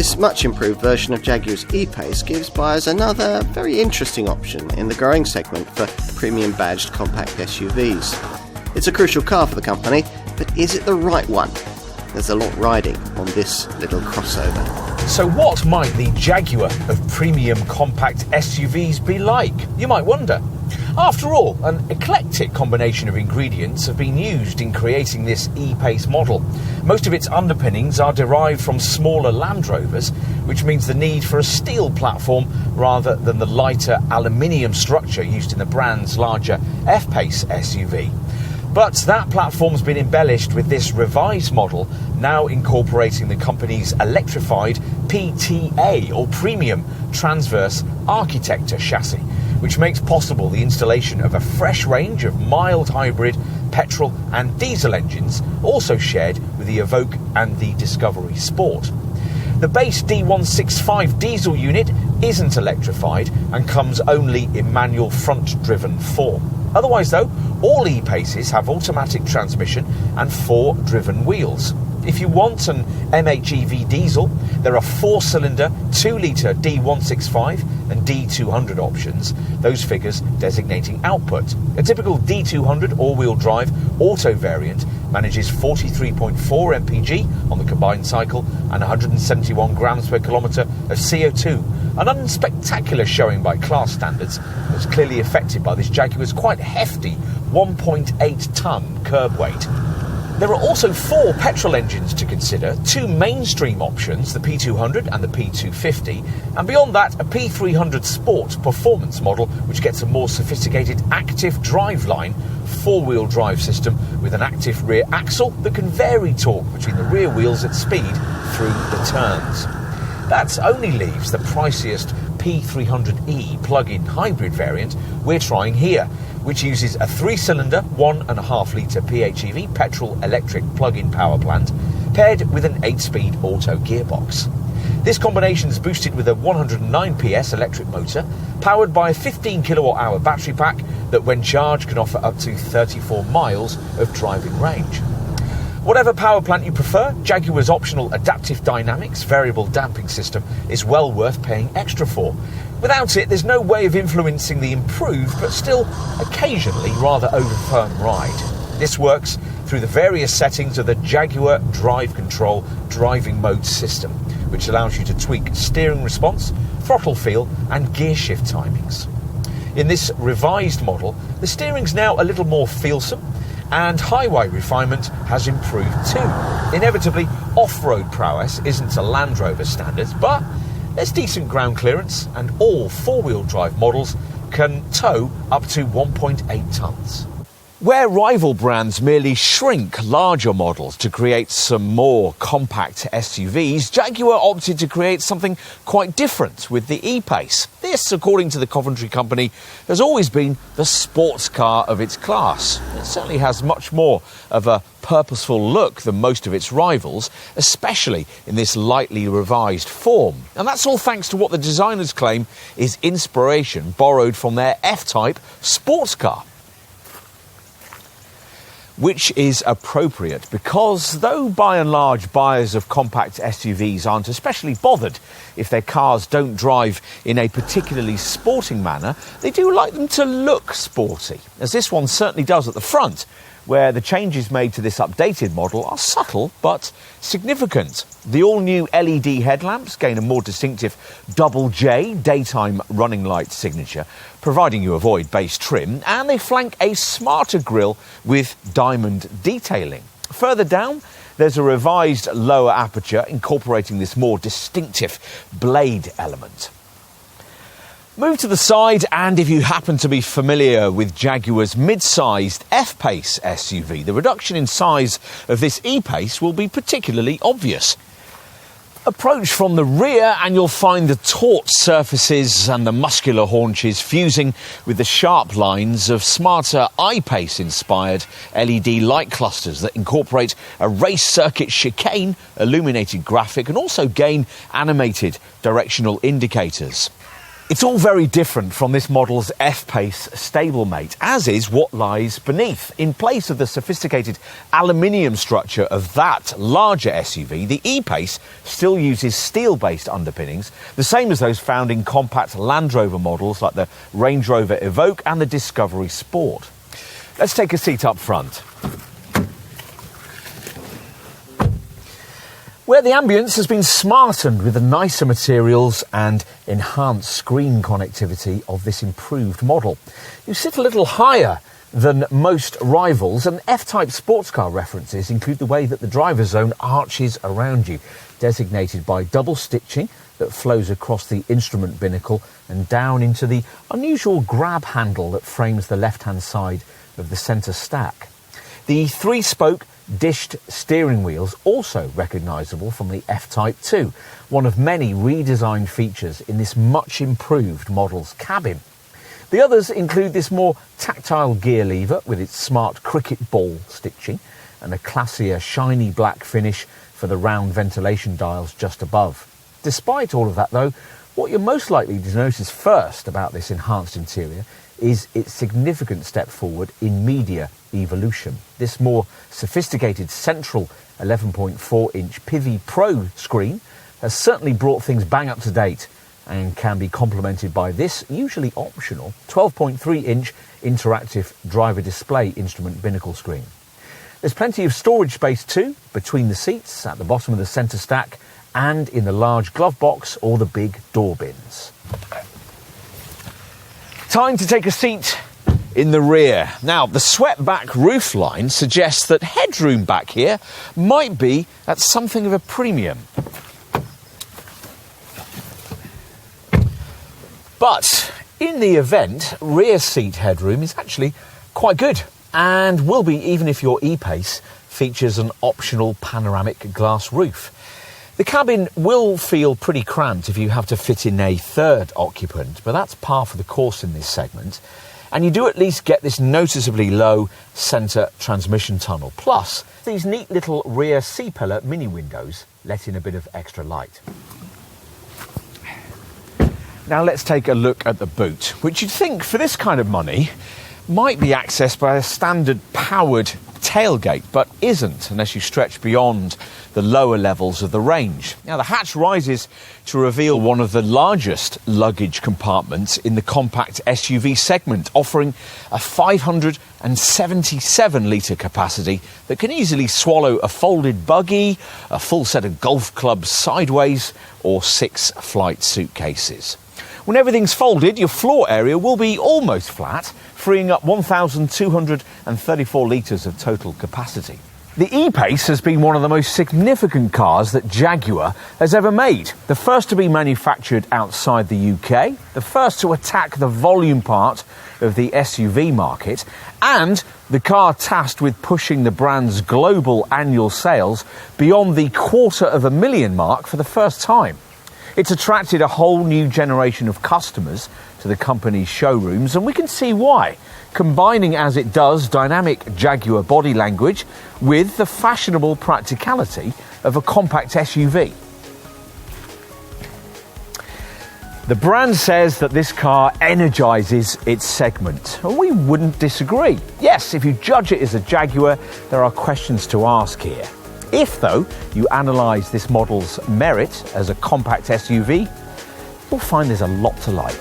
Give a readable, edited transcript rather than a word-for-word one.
This much improved version of Jaguar's E-Pace gives buyers another very interesting option in the growing segment for premium badged compact SUVs. It's a crucial car for the company, but is it the right one? There's a lot riding on this little crossover. So what might the Jaguar of premium compact SUVs be like? You might wonder. After all, an eclectic combination of ingredients have been used in creating this E-Pace model. Most of its underpinnings are derived from smaller Land Rovers, which means the need for a steel platform rather than the lighter aluminium structure used in the brand's larger F-Pace SUV. But that platform's been embellished with this revised model, now incorporating the company's electrified PTA, or Premium Transverse Architecture chassis, which makes possible the installation of a fresh range of mild hybrid, petrol and diesel engines, also shared with the Evoque and the Discovery Sport. The base D165 diesel unit isn't electrified and comes only in manual front-driven form. Otherwise, though, all E-Paces have automatic transmission and 4 driven wheels. If you want an MHEV diesel, there are 4-cylinder, 2-litre D165 and D200 options, those figures designating output. A typical D200 all-wheel drive auto variant manages 43.4 mpg on the combined cycle and 171 grams per kilometre of CO2, an unspectacular showing by class standards that's clearly affected by this Jaguar's quite hefty 1.8-tonne curb weight. There are also 4 petrol engines to consider, 2 mainstream options, the P200 and the P250, and beyond that, a P300 Sport performance model, which gets a more sophisticated active driveline, 4-wheel drive system with an active rear axle that can vary torque between the rear wheels at speed through the turns. That only leaves the priciest P300e plug-in hybrid variant we're trying here, which uses a 3-cylinder, 1.5-litre PHEV petrol-electric plug-in power plant, paired with an 8-speed auto gearbox. This combination is boosted with a 109 PS electric motor, powered by a 15 kWh battery pack that, when charged, can offer up to 34 miles of driving range. Whatever power plant you prefer, Jaguar's optional adaptive dynamics variable damping system is well worth paying extra for. Without it, there's no way of influencing the improved, but still occasionally rather over-firm ride. This works through the various settings of the Jaguar Drive Control driving mode system, which allows you to tweak steering response, throttle feel and gear shift timings. In this revised model, the steering's now a little more feelsome, and highway refinement has improved too. Inevitably, off-road prowess isn't to Land Rover standards, but there's decent ground clearance, and all 4-wheel drive models can tow up to 1.8 tonnes. Where rival brands merely shrink larger models to create some more compact SUVs, Jaguar opted to create something quite different with the E-Pace. This, according to the Coventry company, has always been the sports car of its class. It certainly has much more of a purposeful look than most of its rivals, especially in this lightly revised form. And that's all thanks to what the designers claim is inspiration borrowed from their F-Type sports car. Which is appropriate because, though by and large buyers of compact SUVs aren't especially bothered if their cars don't drive in a particularly sporting manner, they do like them to look sporty, as this one certainly does at the front, where the changes made to this updated model are subtle but significant. The all-new LED headlamps gain a more distinctive double J daytime running light signature, providing you avoid base trim, and they flank a smarter grille with diamond detailing. Further down, there's a revised lower aperture incorporating this more distinctive blade element. Move to the side, and if you happen to be familiar with Jaguar's mid-sized F-Pace SUV, the reduction in size of this E-Pace will be particularly obvious. Approach from the rear and you'll find the taut surfaces and the muscular haunches fusing with the sharp lines of smarter I-Pace-inspired LED light clusters that incorporate a race circuit chicane, illuminated graphic and also gain animated directional indicators. It's all very different from this model's F-Pace stablemate, as is what lies beneath. In place of the sophisticated aluminium structure of that larger SUV, the E-Pace still uses steel-based underpinnings, the same as those found in compact Land Rover models like the Range Rover Evoque and the Discovery Sport. Let's take a seat up front, where the ambience has been smartened with the nicer materials and enhanced screen connectivity of this improved model. You sit a little higher than most rivals, and F-Type sports car references include the way that the driver's zone arches around you, designated by double stitching that flows across the instrument binnacle and down into the unusual grab handle that frames the left-hand side of the centre stack. The three-spoke dished steering wheels, also recognisable from the F-Type 2, one of many redesigned features in this much improved model's cabin. The others include this more tactile gear lever with its smart cricket ball stitching and a classier shiny black finish for the round ventilation dials just above. Despite all of that though, what you're most likely to notice first about this enhanced interior is its significant step forward in media evolution. This more sophisticated central 11.4-inch Pivi Pro screen has certainly brought things bang up to date and can be complemented by this usually optional 12.3-inch interactive driver display instrument binnacle screen. There's plenty of storage space too, between the seats, at the bottom of the centre stack and in the large glove box or the big door bins. Time to take a seat in the rear. Now, the swept-back roofline suggests that headroom back here might be at something of a premium. But in the event, rear seat headroom is actually quite good and will be even if your E-Pace features an optional panoramic glass roof. The cabin will feel pretty cramped if you have to fit in a third occupant, but that's par for the course in this segment. And you do at least get this noticeably low centre transmission tunnel. Plus, these neat little rear C-pillar mini windows let in a bit of extra light. Now let's take a look at the boot, which you'd think for this kind of money might be accessed by a standard powered tailgate, but isn't unless you stretch beyond the lower levels of the range. Now the hatch rises to reveal one of the largest luggage compartments in the compact SUV segment, offering a 577 litre capacity that can easily swallow a folded buggy, a full set of golf clubs sideways, or 6 flight suitcases. When everything's folded, your floor area will be almost flat, freeing up 1,234 litres of total capacity. The E-Pace has been one of the most significant cars that Jaguar has ever made. The first to be manufactured outside the UK, the first to attack the volume part of the SUV market, and the car tasked with pushing the brand's global annual sales beyond the 250,000 mark for the first time. It's attracted a whole new generation of customers to the company's showrooms, and we can see why, combining as it does dynamic Jaguar body language with the fashionable practicality of a compact SUV. The brand says that this car energises its segment, and we wouldn't disagree. Yes, if you judge it as a Jaguar, there are questions to ask here. If, though, you analyse this model's merit as a compact SUV, you'll find there's a lot to like.